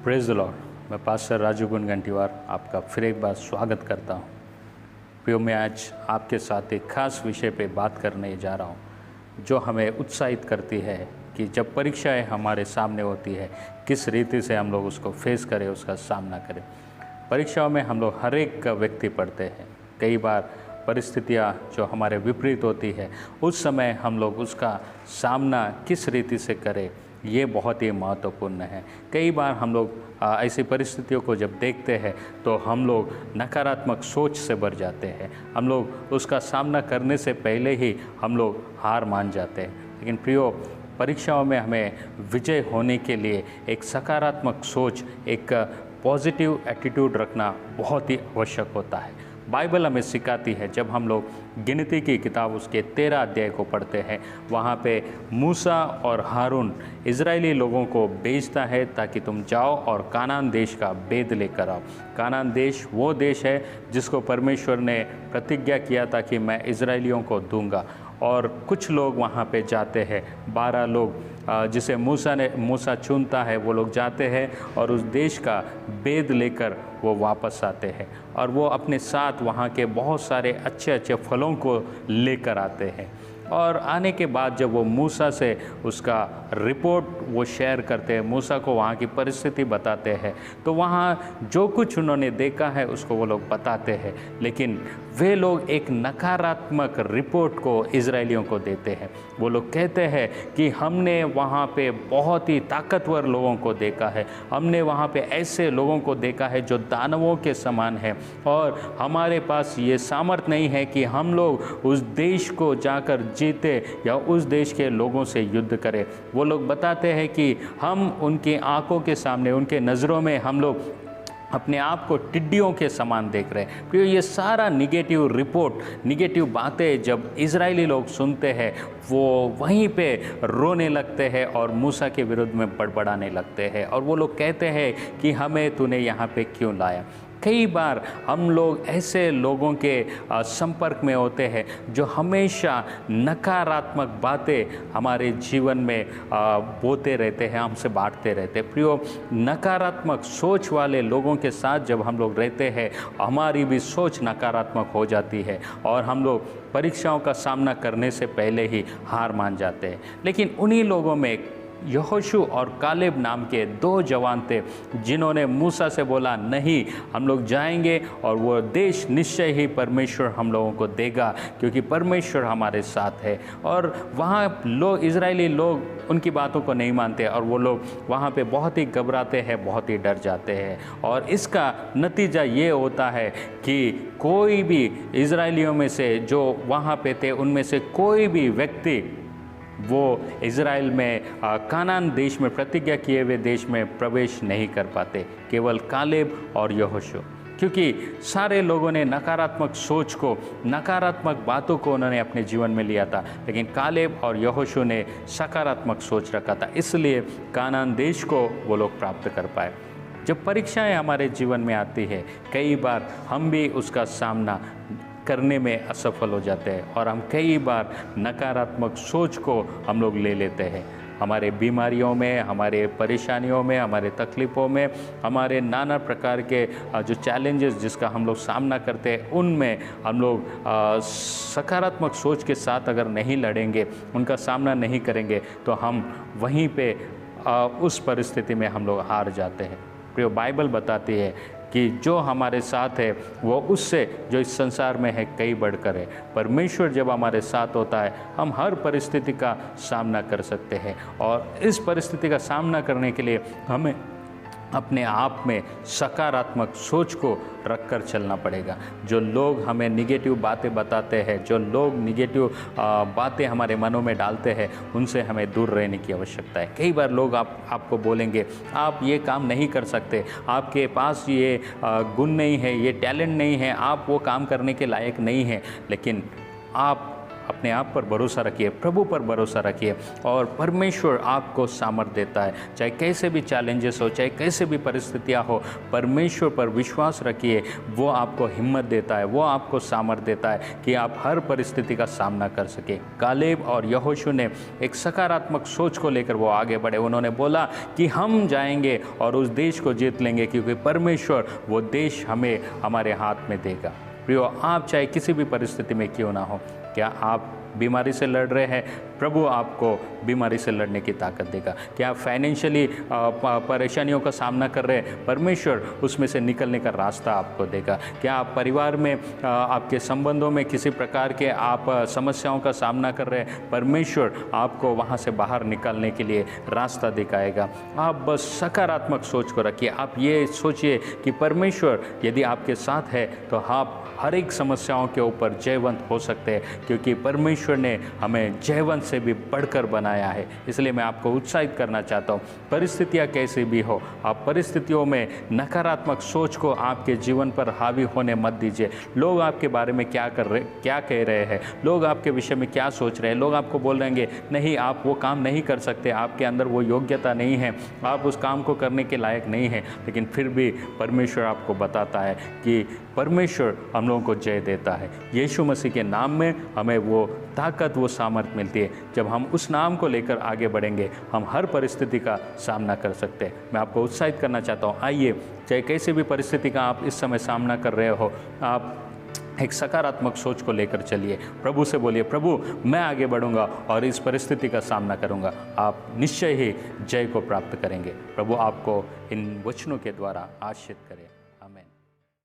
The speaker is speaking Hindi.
Praise the Lord. मैं पास्टर राजू गुनगंटीवार आपका फिर एक बार स्वागत करता हूँ। प्रियो, मैं आज आपके साथ एक खास विषय पे बात करने जा रहा हूँ जो हमें उत्साहित करती है कि जब परीक्षाएं हमारे सामने होती है किस रीति से हम लोग उसको फेस करें, उसका सामना करें। परीक्षाओं में हम लोग हर एक व्यक्ति पढ़ते हैं। कई बार परिस्थितियाँ जो हमारे विपरीत होती है उस समय हम लोग उसका सामना किस रीति से करें, ये बहुत ही महत्वपूर्ण है। कई बार हम लोग ऐसी परिस्थितियों को जब देखते हैं तो हम लोग नकारात्मक सोच से भर जाते हैं। हम लोग उसका सामना करने से पहले ही हम लोग हार मान जाते हैं। लेकिन प्रियो, परीक्षाओं में हमें विजय होने के लिए एक सकारात्मक सोच, एक पॉजिटिव एटीट्यूड रखना बहुत ही आवश्यक होता है। बाइबल हमें सिखाती है, जब हम लोग गिनती की किताब उसके 13 अध्याय को पढ़ते हैं, वहाँ पे मूसा और हारून इजरायली लोगों को भेजता है ताकि तुम जाओ और कानान देश का भेद लेकर आओ। कानान देश वो देश है जिसको परमेश्वर ने प्रतिज्ञा किया था कि मैं इजरायलियों को दूंगा। और कुछ लोग वहाँ पे जाते हैं, 12 लोग जिसे मूसा चुनता है, वो लोग जाते हैं और उस देश का भेद लेकर वो वापस आते हैं और वो अपने साथ वहाँ के बहुत सारे अच्छे अच्छे फलों को लेकर आते हैं। और आने के बाद जब वो मूसा से उसका रिपोर्ट वो शेयर करते हैं, मूसा को वहाँ की परिस्थिति बताते हैं, तो वहाँ जो कुछ उन्होंने देखा है उसको वो लोग बताते हैं। लेकिन वे लोग एक नकारात्मक रिपोर्ट को इजरायलियों को देते हैं। वो लोग कहते हैं कि हमने वहाँ पे बहुत ही ताकतवर लोगों को देखा है, हमने वहाँ पे ऐसे लोगों को देखा है जो दानवों के समान है, और हमारे पास ये सामर्थ्य नहीं है कि हम लोग उस देश को जाकर जीते या उस देश के लोगों से युद्ध करें। वो लोग बताते हैं कि हम उनकी आंखों के सामने, उनके नज़रों में हम लोग अपने आप को टिड्डियों के समान देख रहे हैं। फिर ये सारा निगेटिव रिपोर्ट, निगेटिव बातें जब इजरायली लोग सुनते हैं, वो वहीं पे रोने लगते हैं और मूसा के विरुद्ध में बड़बड़ाने लगते हैं और वो लोग कहते हैं कि हमें तूने यहाँ पे क्यों लाया। कई बार हम लोग ऐसे लोगों के संपर्क में होते हैं जो हमेशा नकारात्मक बातें हमारे जीवन में बोते रहते हैं, हमसे बांटते रहते हैं। प्रियो, नकारात्मक सोच वाले लोगों के साथ जब हम लोग रहते हैं, हमारी भी सोच नकारात्मक हो जाती है और हम लोग परीक्षाओं का सामना करने से पहले ही हार मान जाते हैं। लेकिन उन्हीं लोगों में यहोशू और कालेब नाम के 2 जवान थे जिन्होंने मूसा से बोला, नहीं, हम लोग जाएंगे और वो देश निश्चय ही परमेश्वर हम लोगों को देगा क्योंकि परमेश्वर हमारे साथ है। और वहाँ लोग, इजरायली लोग उनकी बातों को नहीं मानते और वो लोग वहाँ पे बहुत ही घबराते हैं, बहुत ही डर जाते हैं। और इसका नतीजा ये होता है कि कोई भी इजरायलियों में से जो वहाँ पे थे, उनमें से कोई भी व्यक्ति वो इज़राइल में कानान देश में, प्रतिज्ञा किए हुए देश में प्रवेश नहीं कर पाते, केवल कालेब और यहोशू। क्योंकि सारे लोगों ने नकारात्मक सोच को, नकारात्मक बातों को उन्होंने अपने जीवन में लिया था, लेकिन कालेब और यहोशू ने सकारात्मक सोच रखा था, इसलिए कानान देश को वो लोग प्राप्त कर पाए। जब परीक्षाएं हमारे जीवन में आती है, कई बार हम भी उसका सामना करने में असफल हो जाते हैं और हम कई बार नकारात्मक सोच को हम लोग ले लेते हैं। हमारे बीमारियों में, हमारे परेशानियों में, हमारे तकलीफ़ों में, हमारे नाना प्रकार के जो चैलेंजेस जिसका हम लोग सामना करते हैं, उनमें हम लोग सकारात्मक सोच के साथ अगर नहीं लड़ेंगे, उनका सामना नहीं करेंगे, तो हम वहीं पे उस परिस्थिति में हम लोग हार जाते हैं। प्रियो, बाइबल बताती है कि जो हमारे साथ है वो उससे जो इस संसार में है कई बढ़कर है। परमेश्वर जब हमारे साथ होता है, हम हर परिस्थिति का सामना कर सकते हैं और इस परिस्थिति का सामना करने के लिए हमें अपने आप में सकारात्मक सोच को रखकर चलना पड़ेगा। जो लोग हमें निगेटिव बातें बताते हैं, जो लोग निगेटिव बातें हमारे मनों में डालते हैं, उनसे हमें दूर रहने की आवश्यकता है। कई बार लोग आपको बोलेंगे, आप ये काम नहीं कर सकते, आपके पास ये गुण नहीं है, ये टैलेंट नहीं है, आप वो काम करने के लायक नहीं हैं। लेकिन आप अपने आप पर भरोसा रखिए, प्रभु पर भरोसा रखिए और परमेश्वर आपको सामर्थ देता है। चाहे कैसे भी चैलेंजेस हो, चाहे कैसे भी परिस्थितियाँ हो, परमेश्वर पर विश्वास रखिए, वो आपको हिम्मत देता है, वो आपको सामर्थ देता है कि आप हर परिस्थिति का सामना कर सके। कालेब और यहोशू ने एक सकारात्मक सोच को लेकर वो आगे बढ़े। उन्होंने बोला कि हम जाएंगे और उस देश को जीत लेंगे, क्योंकि परमेश्वर वो देश हमें हमारे हाथ में देगा। प्रियो, आप चाहे किसी भी परिस्थिति में क्यों ना हो, क्या आप बीमारी से लड़ रहे हैं, प्रभु आपको बीमारी से लड़ने की ताकत देगा। क्या आप फाइनेंशियली परेशानियों का सामना कर रहे हैं, परमेश्वर उसमें से निकलने का रास्ता आपको देगा। क्या आप परिवार में आपके संबंधों में किसी प्रकार के आप समस्याओं का सामना कर रहे हैं, परमेश्वर आपको वहाँ से बाहर निकलने के लिए रास्ता दिखाएगा। आप बस सकारात्मक सोच को रखिए। आप ये सोचिए कि परमेश्वर यदि आपके साथ है तो आप हर एक समस्याओं के ऊपर जयवंत हो सकते हैं, क्योंकि परमेश्वर ने हमें जयवंत से भी बढ़कर बनाया है। इसलिए मैं आपको उत्साहित करना चाहता हूँ, परिस्थितियाँ कैसी भी हो, आप परिस्थितियों में नकारात्मक सोच को आपके जीवन पर हावी होने मत दीजिए। लोग आपके बारे में क्या कह रहे हैं, लोग आपके विषय में क्या सोच रहे हैं, लोग आपको बोल रहेंगे नहीं आप वो काम नहीं कर सकते, आपके अंदर वो योग्यता नहीं है, आप उस काम को करने के लायक नहीं हैं। लेकिन फिर भी परमेश्वर आपको बताता है कि परमेश्वर हम लोगों को जय देता है। यीशु मसीह के नाम में हमें वो ताकत, वो सामर्थ मिलती है। जब हम उस नाम को लेकर आगे बढ़ेंगे, हम हर परिस्थिति का सामना कर सकते हैं। मैं आपको उत्साहित करना चाहता हूँ, आइए, चाहे कैसी भी परिस्थिति का आप इस समय सामना कर रहे हो, आप एक सकारात्मक सोच को लेकर चलिए। प्रभु से बोलिए, प्रभु मैं आगे बढ़ूंगा और इस परिस्थिति का सामना करूंगा। आप निश्चय ही जय को प्राप्त करेंगे। प्रभु आपको इन वचनों के द्वारा आशीषित करें।